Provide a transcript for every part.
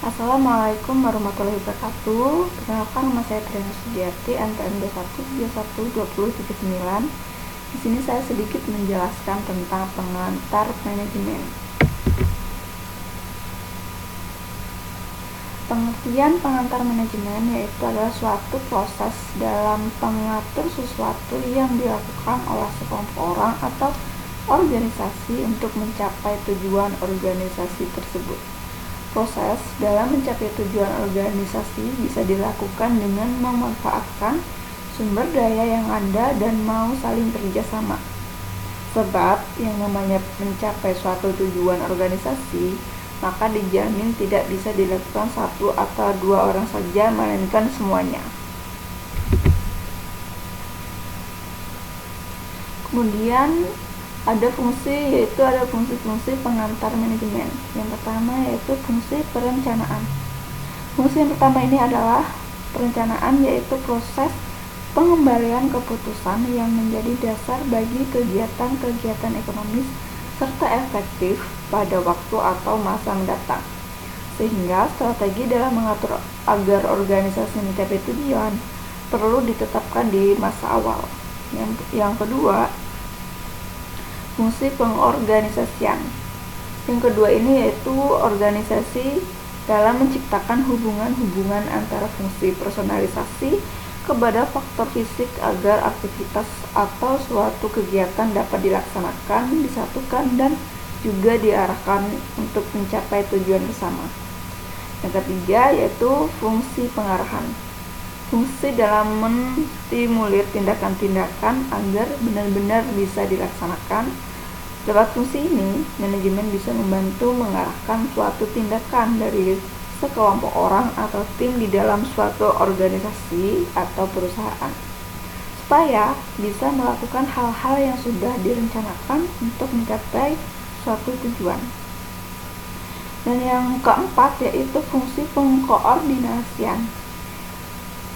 Assalamualaikum warahmatullahi wabarakatuh. Perkenalkan, nama saya Triana Sugiarti, NPM 21712079. Di sini saya sedikit menjelaskan tentang pengantar manajemen. Pengertian pengantar manajemen yaitu adalah suatu proses dalam mengatur sesuatu yang dilakukan oleh sekelompok orang atau organisasi untuk mencapai tujuan organisasi tersebut. Proses dalam mencapai tujuan organisasi bisa dilakukan dengan memanfaatkan sumber daya yang ada dan mau saling kerjasama. Sebab yang namanya mencapai suatu tujuan organisasi, maka dijamin tidak bisa dilakukan satu atau dua orang saja, melainkan semuanya. Kemudian ada fungsi pengantar manajemen. Yang pertama yaitu fungsi perencanaan. Fungsi yang pertama ini adalah perencanaan, yaitu proses pengembalian keputusan yang menjadi dasar bagi kegiatan-kegiatan ekonomis serta efektif pada waktu atau masa mendatang. Sehingga strategi dalam mengatur agar organisasi mencapai tujuan perlu ditetapkan di masa awal. Yang kedua, fungsi pengorganisasian. Yang kedua ini yaitu organisasi dalam menciptakan hubungan-hubungan antara fungsi personalisasi kepada faktor fisik agar aktivitas atau suatu kegiatan dapat dilaksanakan, disatukan, dan juga diarahkan untuk mencapai tujuan bersama. Yang ketiga yaitu fungsi pengarahan. Fungsi dalam menstimulir tindakan-tindakan agar benar-benar bisa dilaksanakan. Lewat fungsi ini, manajemen bisa membantu mengarahkan suatu tindakan dari sekelompok orang atau tim di dalam suatu organisasi atau perusahaan, supaya bisa melakukan hal-hal yang sudah direncanakan untuk mencapai suatu tujuan. Dan yang keempat yaitu fungsi pengkoordinasian.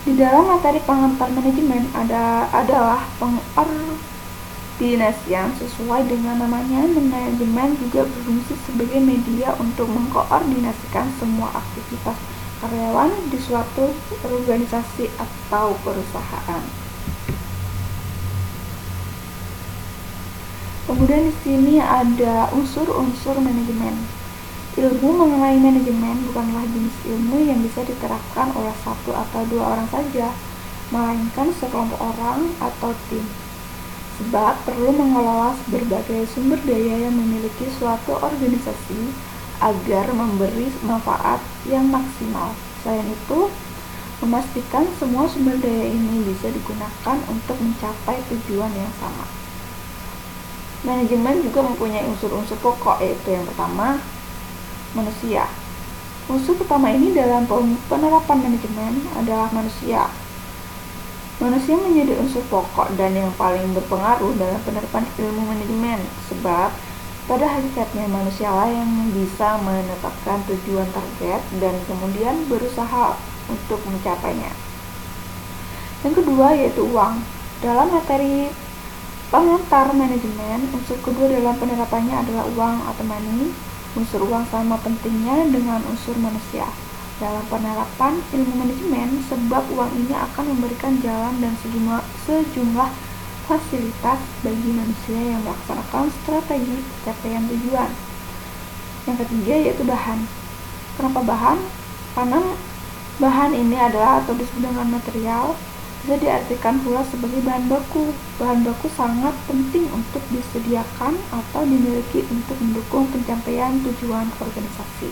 Di dalam materi pengantar manajemen adalah pengordinasian. Sesuai dengan namanya, manajemen juga berfungsi sebagai media untuk mengkoordinasikan semua aktivitas karyawan di suatu organisasi atau perusahaan. Kemudian di sini ada unsur-unsur manajemen. Ilmu mengenai manajemen bukanlah jenis ilmu yang bisa diterapkan oleh satu atau dua orang saja, melainkan sekelompok orang atau tim. Sebab perlu mengelola berbagai sumber daya yang memiliki suatu organisasi agar memberi manfaat yang maksimal. Selain itu, memastikan semua sumber daya ini bisa digunakan untuk mencapai tujuan yang sama. Manajemen juga mempunyai unsur-unsur pokok, yaitu yang pertama, manusia. Unsur pertama ini dalam penerapan manajemen adalah manusia. Manusia menjadi unsur pokok dan yang paling berpengaruh dalam penerapan ilmu manajemen, sebab pada hakikatnya manusialah yang bisa menetapkan tujuan target dan kemudian berusaha untuk mencapainya. Yang kedua yaitu uang. Dalam materi pengantar manajemen, unsur kedua dalam penerapannya adalah uang atau money. Unsur uang sama pentingnya dengan unsur manusia dalam penerapan ilmu manajemen, sebab uang ini akan memberikan jalan dan sejumlah fasilitas bagi manusia yang melaksanakan strategi pencapaian tujuan. Yang ketiga yaitu bahan. Kenapa bahan? Karena bahan ini adalah atau disebut dengan material, bisa diartikan pula sebagai bahan baku. Bahan baku sangat penting untuk disediakan atau dimiliki untuk mendukung pencapaian tujuan organisasi.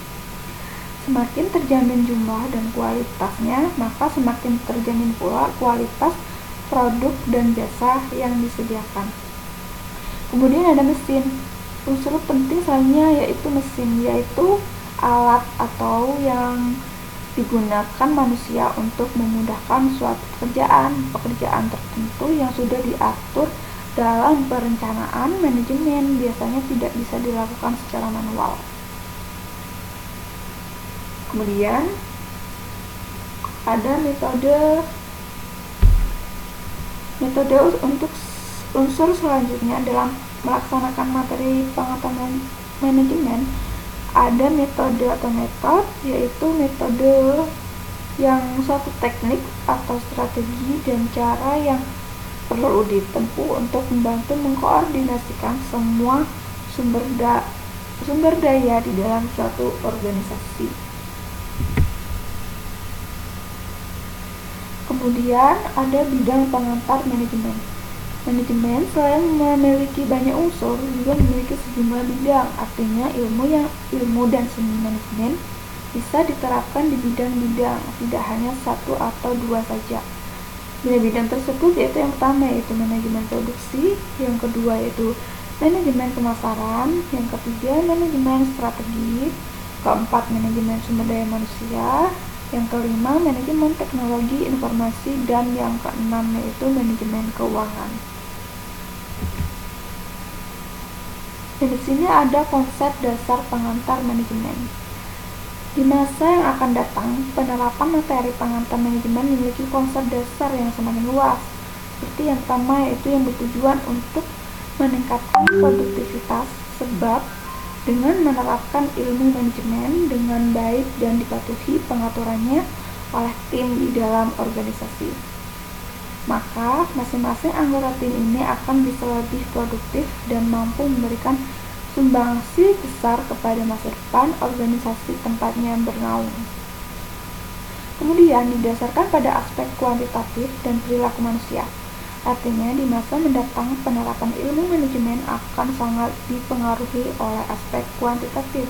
Semakin terjamin jumlah dan kualitasnya, maka semakin terjamin pula kualitas produk dan jasa yang disediakan. Kemudian ada mesin. Unsur penting selanjutnya yaitu mesin, yaitu alat atau yang digunakan manusia untuk memudahkan suatu pekerjaan tertentu yang sudah diatur dalam perencanaan manajemen, biasanya tidak bisa dilakukan secara manual. Kemudian ada metode untuk unsur selanjutnya dalam melaksanakan materi pengetahuan manajemen ada metode yaitu metode yang suatu teknik atau strategi dan cara yang perlu ditempuh untuk membantu mengkoordinasikan semua sumber daya di dalam suatu organisasi. Kemudian ada bidang pengantar manajemen. Manajemen selain memiliki banyak unsur, juga memiliki sejumlah bidang. Artinya ilmu dan seni manajemen bisa diterapkan di bidang-bidang, tidak hanya satu atau dua saja. Bidang-bidang tersebut yaitu yang pertama yaitu manajemen produksi, yang kedua yaitu manajemen pemasaran, yang ketiga manajemen strategi, keempat manajemen sumber daya manusia, yang kelima manajemen teknologi informasi, dan yang keenam yaitu manajemen keuangan. Dan di sini ada konsep dasar pengantar manajemen. Di masa yang akan datang, penerapan materi pengantar manajemen memiliki konsep dasar yang semakin luas. Seperti yang pertama yaitu yang bertujuan untuk meningkatkan produktivitas, sebab dengan menerapkan ilmu manajemen dengan baik dan dipatuhi pengaturannya oleh tim di dalam organisasi, maka masing-masing anggota tim ini akan bisa lebih produktif dan mampu memberikan sumbangsi besar kepada masa depan organisasi tempatnya bernaung. Kemudian didasarkan pada aspek kuantitatif dan perilaku manusia. Artinya di masa mendatang penerapan ilmu manajemen akan sangat dipengaruhi oleh aspek kuantitatif.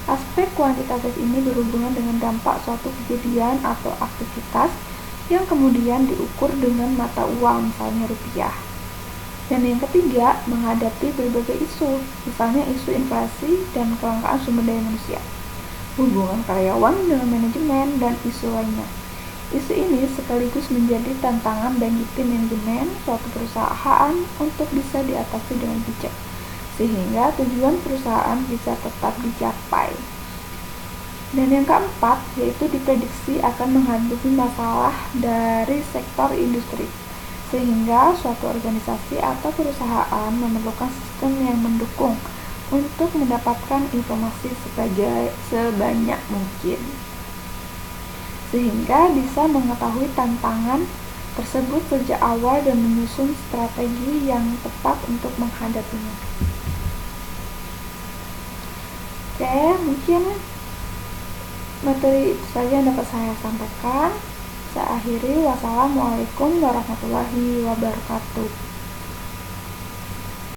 Aspek kuantitatif ini berhubungan dengan dampak suatu kejadian atau aktivitas yang kemudian diukur dengan mata uang, misalnya rupiah. Dan yang ketiga, menghadapi berbagai isu, misalnya isu inflasi dan kelangkaan sumber daya manusia, hubungan karyawan dengan manajemen, dan isu lainnya. Isu ini sekaligus menjadi tantangan bagi tim manajemen suatu perusahaan untuk bisa diatasi dengan bijak, sehingga tujuan perusahaan bisa tetap dicapai. Dan yang keempat, yaitu diprediksi akan menghadapi masalah dari sektor industri, sehingga suatu organisasi atau perusahaan memerlukan sistem yang mendukung untuk mendapatkan informasi sebanyak mungkin, sehingga bisa mengetahui tantangan tersebut sejak awal dan menyusun strategi yang tepat untuk menghadapinya. Oke, mungkin materi itu saja yang dapat saya sampaikan. Saya akhiri. Wassalamualaikum warahmatullahi wabarakatuh.